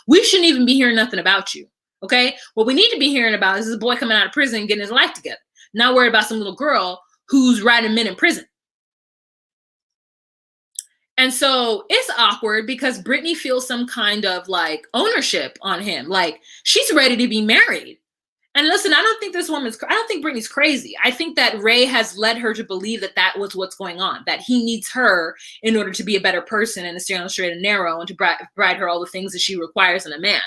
We shouldn't even be hearing nothing about you, okay? What we need to be hearing about is this boy coming out of prison and getting his life together, not worried about some little girl who's riding men in prison. And so it's awkward because Brittany feels some kind of like ownership on him. Like she's ready to be married. And listen, I don't think Brittany's crazy. I think that Ray has led her to believe that that was what's going on, that he needs her in order to be a better person and to stay on the straight and narrow and to provide her all the things that she requires in a man.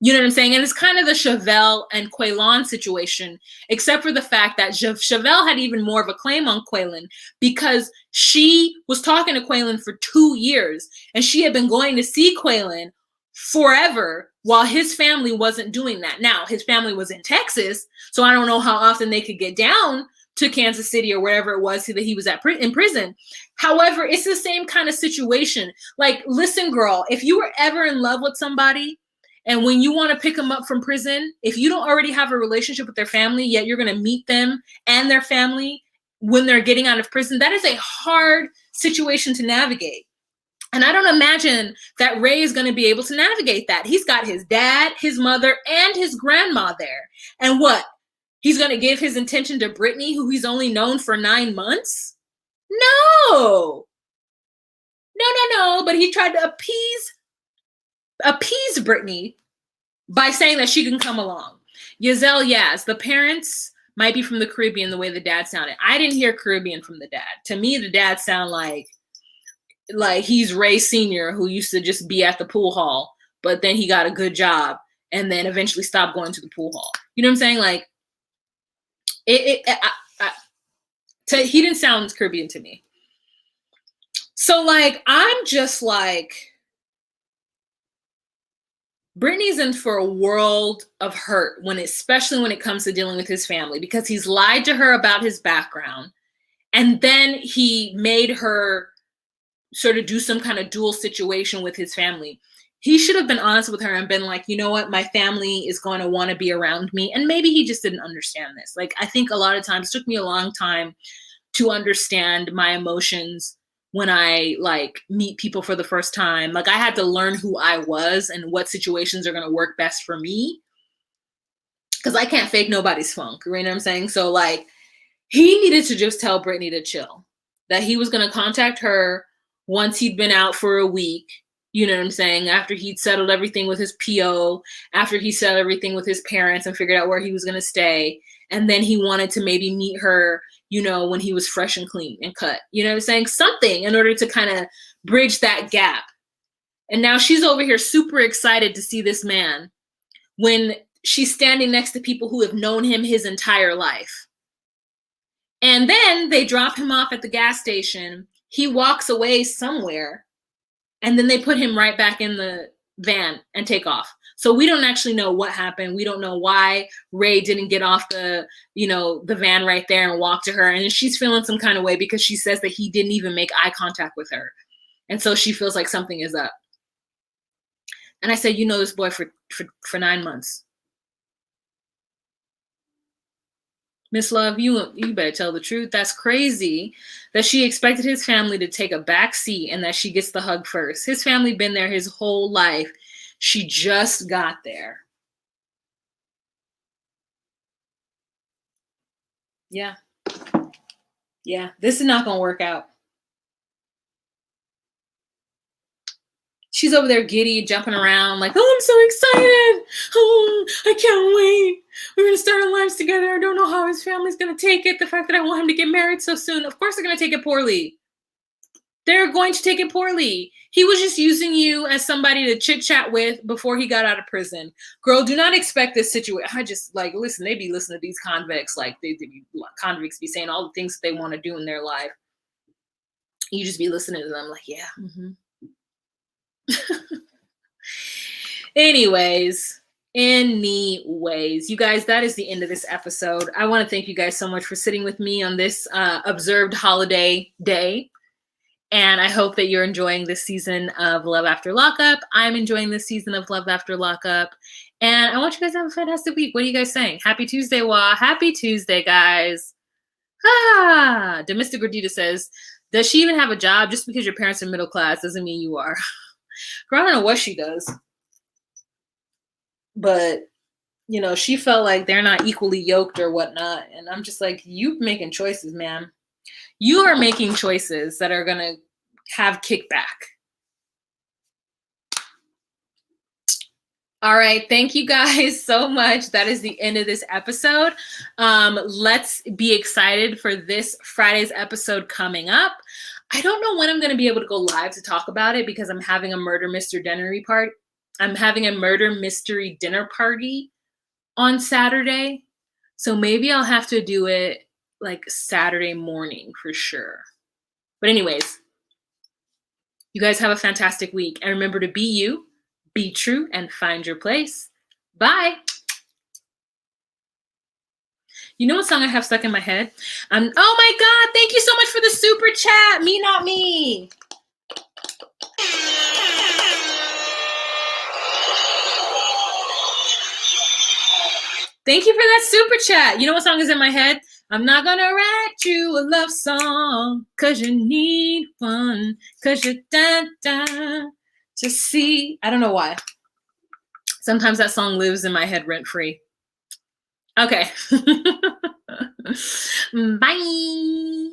You know what I'm saying? And it's kind of the Chevelle and Quaylon situation, except for the fact that Chevelle had even more of a claim on Quaylon because she was talking to Quaylon for 2 years and she had been going to see Quaylon forever while his family wasn't doing that. Now, his family was in Texas, so I don't know how often they could get down to Kansas City or wherever it was that he was in prison. However, it's the same kind of situation. Like, listen, girl, if you were ever in love with somebody, and when you want to pick them up from prison, if you don't already have a relationship with their family, yet you're going to meet them and their family when they're getting out of prison, that is a hard situation to navigate. And I don't imagine that Ray is going to be able to navigate that. He's got his dad, his mother, and his grandma there. And what? He's going to give his attention to Brittany, who he's only known for 9 months? No. No. But he tried to appease Brittany by saying that she can come along. Giselle, yes, the parents might be from the Caribbean the way the dad sounded. I didn't hear Caribbean from the dad. To me, the dad sounded like he's Ray Sr., who used to just be at the pool hall, but then he got a good job and then eventually stopped going to the pool hall. You know what I'm saying? Like, he didn't sound Caribbean to me. So, like, I'm just like, Brittany's in for a world of hurt especially when it comes to dealing with his family, because he's lied to her about his background. And then he made her sort of do some kind of dual situation with his family. He should have been honest with her and been like, you know what? My family is going to want to be around me. And maybe he just didn't understand this. Like, I think a lot of times it took me a long time to understand my emotions when I like meet people for the first time. Like, I had to learn who I was and what situations are going to work best for me, because I can't fake nobody's funk. You know what I'm saying? So like, he needed to just tell Brittany to chill, that he was going to contact her once he'd been out for a week. You know what I'm saying? After he'd settled everything with his PO, after he settled everything with his parents and figured out where he was going to stay. And then he wanted to maybe meet her when he was fresh and clean and cut. You know what I'm saying? Something in order to kind of bridge that gap. And now she's over here super excited to see this man when she's standing next to people who have known him his entire life. And then they drop him off at the gas station. He walks away somewhere, and then they put him right back in the van and take off. So we don't actually know what happened. We don't know why Ray didn't get off the van right there and walk to her. And she's feeling some kind of way because she says that he didn't even make eye contact with her. And so she feels like something is up. And I said, you know this boy for 9 months. Miss Love, you better tell the truth. That's crazy that she expected his family to take a back seat and that she gets the hug first. His family been there his whole life. She just got there. Yeah. Yeah, this is not going to work out. She's over there giddy, jumping around like, oh, I'm so excited. Oh, I can't wait. We're going to start our lives together. I don't know how his family's going to take it. The fact that I want him to get married so soon. Of course they're going to take it poorly. They're going to take it poorly. He was just using you as somebody to chit chat with before he got out of prison. Girl, do not expect this situation. I just listen, they be listening to these convicts. Convicts be saying all the things that they want to do in their life. You just be listening to them like, yeah. Mm-hmm. Anyways, you guys, that is the end of this episode. I want to thank you guys so much for sitting with me on this observed holiday day. And I hope that you're enjoying this season of Love After Lockup. I'm enjoying this season of Love After Lockup. And I want you guys to have a fantastic week. What are you guys saying? Happy Tuesday, Wah. Happy Tuesday, guys. Domestic Gordita says, does she even have a job? Just because your parents are middle class doesn't mean you are. Girl, I don't know what she does. But, she felt like they're not equally yoked or whatnot. And I'm just like, you making choices, man. You are making choices that are going to have kickback. All right. Thank you guys so much. That is the end of this episode. Let's be excited for this Friday's episode coming up. I don't know when I'm going to be able to go live to talk about it because I'm having a murder mystery dinner party on Saturday. So maybe I'll have to do it like Saturday morning for sure. But anyways, you guys have a fantastic week. And remember to be you, be true, and find your place. Bye. You know what song I have stuck in my head? Oh my God, thank you so much for the super chat. Me, not me. Thank you for that super chat. You know what song is in my head? I'm not gonna write you a love song, cause you need one, cause you're done to see. I don't know why. Sometimes that song lives in my head rent free. Okay. Bye.